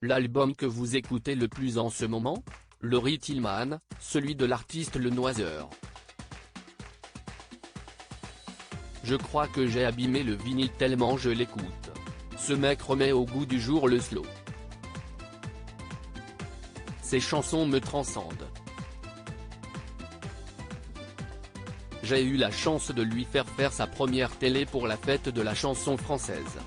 L'album que vous écoutez le plus en ce moment? Laurie Tillman, celui de l'artiste Le Noiseur. Je crois que j'ai abîmé le vinyle tellement je l'écoute. Ce mec remet au goût du jour le slow. Ses chansons me transcendent. J'ai eu la chance de lui faire sa première télé pour la fête de la chanson française.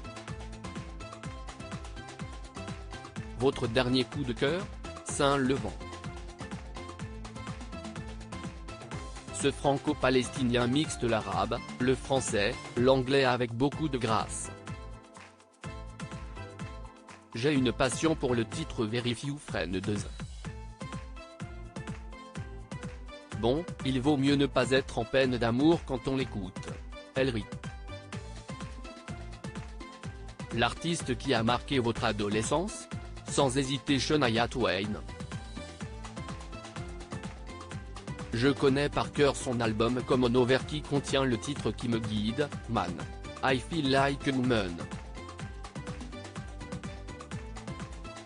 Votre dernier coup de cœur? Saint-Levant. Ce franco-palestinien mixte l'arabe, le français, l'anglais avec beaucoup de grâce. J'ai une passion pour le titre Very Few Friends de The. Bon, il vaut mieux ne pas être en peine d'amour quand on l'écoute. Elle rit. L'artiste qui a marqué votre adolescence? Sans hésiter Shania Twain. Je connais par cœur son album Come On Over qui contient le titre qui me guide, Man. I Feel Like a Woman.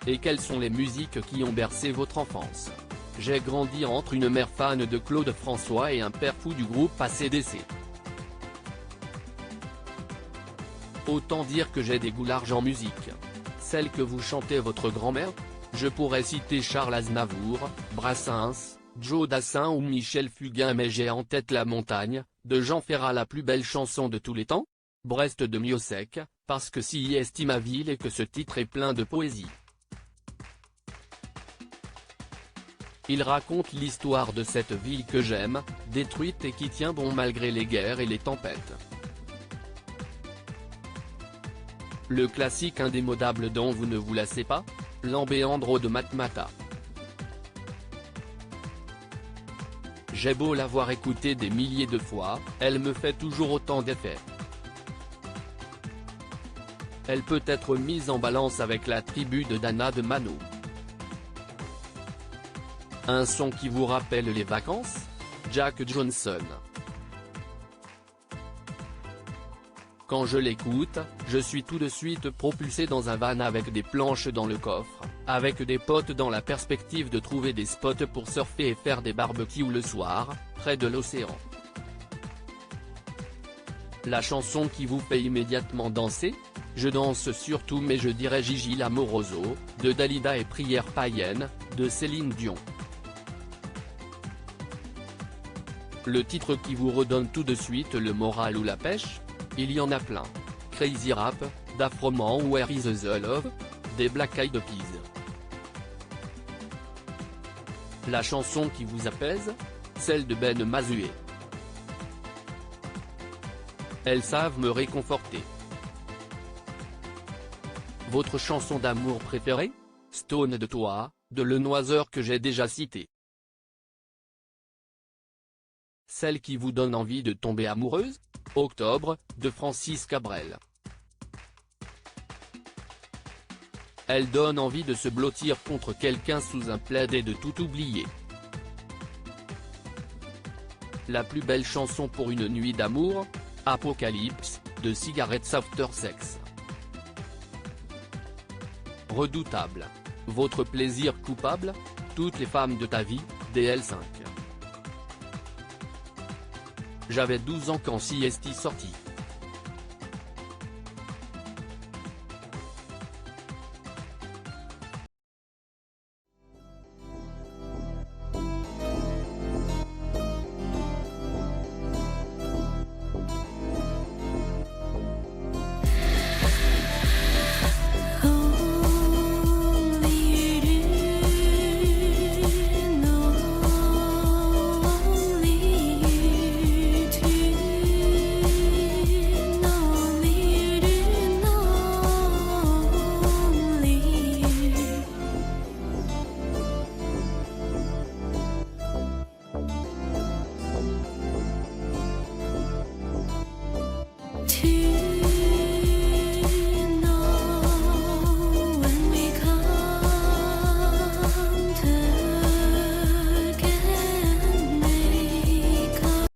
Et quelles sont les musiques qui ont bercé votre enfance? J'ai grandi entre une mère fan de Claude François et un père fou du groupe AC/DC. Autant dire que j'ai des goûts larges en musique. Celle que vous chantez votre grand-mère? Je pourrais citer Charles Aznavour, Brassens, Joe Dassin ou Michel Fugain, mais j'ai en tête La Montagne, de Jean Ferrat, la plus belle chanson de tous les temps? Brest de Miossec, parce que si est ma ville et que ce titre est plein de poésie. Il raconte l'histoire de cette ville que j'aime, détruite et qui tient bon malgré les guerres et les tempêtes. Le classique indémodable dont vous ne vous lassez pas? Lambéandro de Matmata. J'ai beau l'avoir écoutée des milliers de fois, elle me fait toujours autant d'effet. Elle peut être mise en balance avec La Tribu de Dana de Mano. Un son qui vous rappelle les vacances? Jack Johnson. Quand je l'écoute, je suis tout de suite propulsé dans un van avec des planches dans le coffre, avec des potes dans la perspective de trouver des spots pour surfer et faire des barbecues le soir, près de l'océan. La chanson qui vous fait immédiatement danser? Je danse surtout mais je dirais Gigi Lamoroso, de Dalida et Prière païenne, de Céline Dion. Le titre qui vous redonne tout de suite le moral ou la pêche? Il y en a plein. Crazy Rap, d'Afroman ou Where Is the Love? Des Black Eyed Peas. La chanson qui vous apaise? Celle de Ben Mazué. Elles savent me réconforter. Votre chanson d'amour préférée? Stone de toi, de Le Noiseur que j'ai déjà cité. Celle qui vous donne envie de tomber amoureuse? Octobre, de Francis Cabrel. Elle donne envie de se blottir contre quelqu'un sous un plaid et de tout oublier. La plus belle chanson pour une nuit d'amour? Apocalypse, de Cigarettes After Sex. Redoutable. Votre plaisir coupable? Toutes les femmes de ta vie, DL5. J'avais 12 ans quand CST sortit.